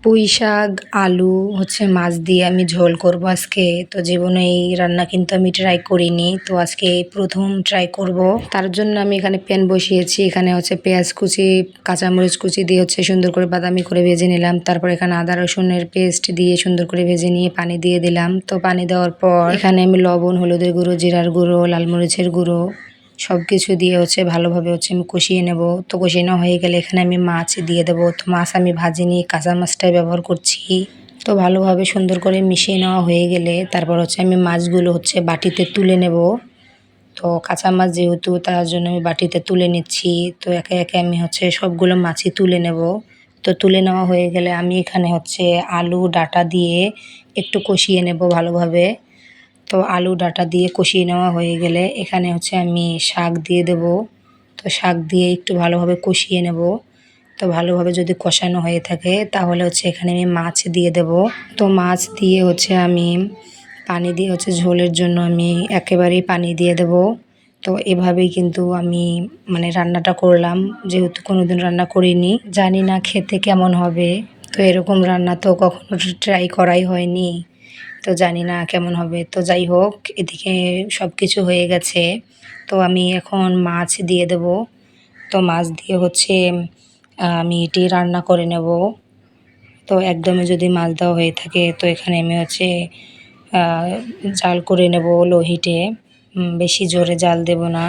পুঁই শাক, আলু হচ্ছে মাছ দিয়ে আমি ঝোল করব আজকে। তো জীবনে এই রান্না কিন্তু আমি ট্রাই করিনি। তো আজকে এই প্রথম ট্রাই করব। তার জন্য আমি এখানে প্যান বসিয়েছি। এখানে হচ্ছে পেঁয়াজ কুচি, কাঁচামরিচ কুচি দিয়ে হচ্ছে সুন্দর করে বাদামি করে ভেজে নিলাম। তারপর এখানে আদা রসুনের পেস্ট দিয়ে সুন্দর করে ভেজে নিয়ে পানি দিয়ে দিলাম। তো পানি দেওয়ার পর এখানে আমি লবণ, হলুদের গুঁড়ো, জিরার গুঁড়ো, লাল মরিচের গুঁড়ো সব কিছু দিয়ে হচ্ছে ভালোভাবে হচ্ছে আমি কষিয়ে নেব। তো কষিয়ে নেওয়া হয়ে গেলে এখানে আমি মাছ দিয়ে দেবো। তো মাছ আমি ভাজিনি, কাঁচা মাছটাই ব্যবহার করছি। তো ভালোভাবে সুন্দর করে মিশিয়ে নেওয়া হয়ে গেলে তারপর হচ্ছে আমি মাছগুলো হচ্ছে বাটিতে তুলে নেব। তো কাঁচা মাছ যেহেতু তার জন্য আমি বাটিতে তুলে নিচ্ছি। তো একে একে আমি হচ্ছে সবগুলো মাছই তুলে নেব। তো তুলে নেওয়া হয়ে গেলে আমি এখানে হচ্ছে আলু ডাঁটা দিয়ে একটু কষিয়ে নেব ভালোভাবে। তো আলু ডাঁটা দিয়ে কষিয়ে নেওয়া হয়ে গেলে এখানে হচ্ছে আমি শাক দিয়ে দেব। তো শাক দিয়ে একটু ভালোভাবে কষিয়ে নেব। তো ভালোভাবে যদি কষানো হয়ে থাকে তাহলে হচ্ছে এখানে আমি মাছ দিয়ে দেব। তো মাছ দিয়ে হচ্ছে আমি পানি দিয়ে হচ্ছে ঝোলের জন্য আমি একেবারেই পানি দিয়ে দেব। তো এভাবেই কিন্তু আমি মানে রান্নাটা করলাম, যেহেতু কোনোদিন রান্না করিনি, জানি না খেতে কেমন হবে। তো এরকম রান্না তো কখনো ট্রাই করাই হয়নি। তো জানি না কেমন হবে। তো যাই হোক, এদিকে সব কিছু হয়ে গেছে। তো আমি এখন মাছ দিয়ে দেব। তো মাছ দিয়ে হচ্ছে আমি এটি রান্না করে নেব। তো একদমই যদি মাছ দেওয়া হয়ে থাকে তো এখানে আমি হচ্ছে জাল করে নেব লো হিটে। বেশি জোরে জাল দেব না,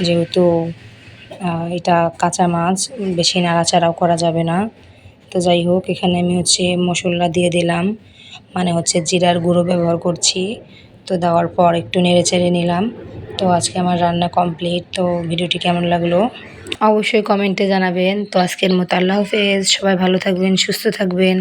যেহেতু এটা কাঁচা মাছ, বেশি নাড়াচাড়াও করা যাবে না। তো যাই হোক, এখানে আমি হচ্ছে মশলা দিয়ে দিলাম, মানে হচ্ছে জিরার গুঁড়ো ব্যবহার করছি। তো দেওয়ার পর একটু নেড়ে চেড়ে নিলাম। তো আজকে আমার রান্না কমপ্লিট। তো ভিডিওটি কেমন লাগলো অবশ্যই কমেন্টে জানাবেন। তো আজকের মতো আল্লাহ হাফেজ। সবাই ভালো থাকবেন, সুস্থ থাকবেন।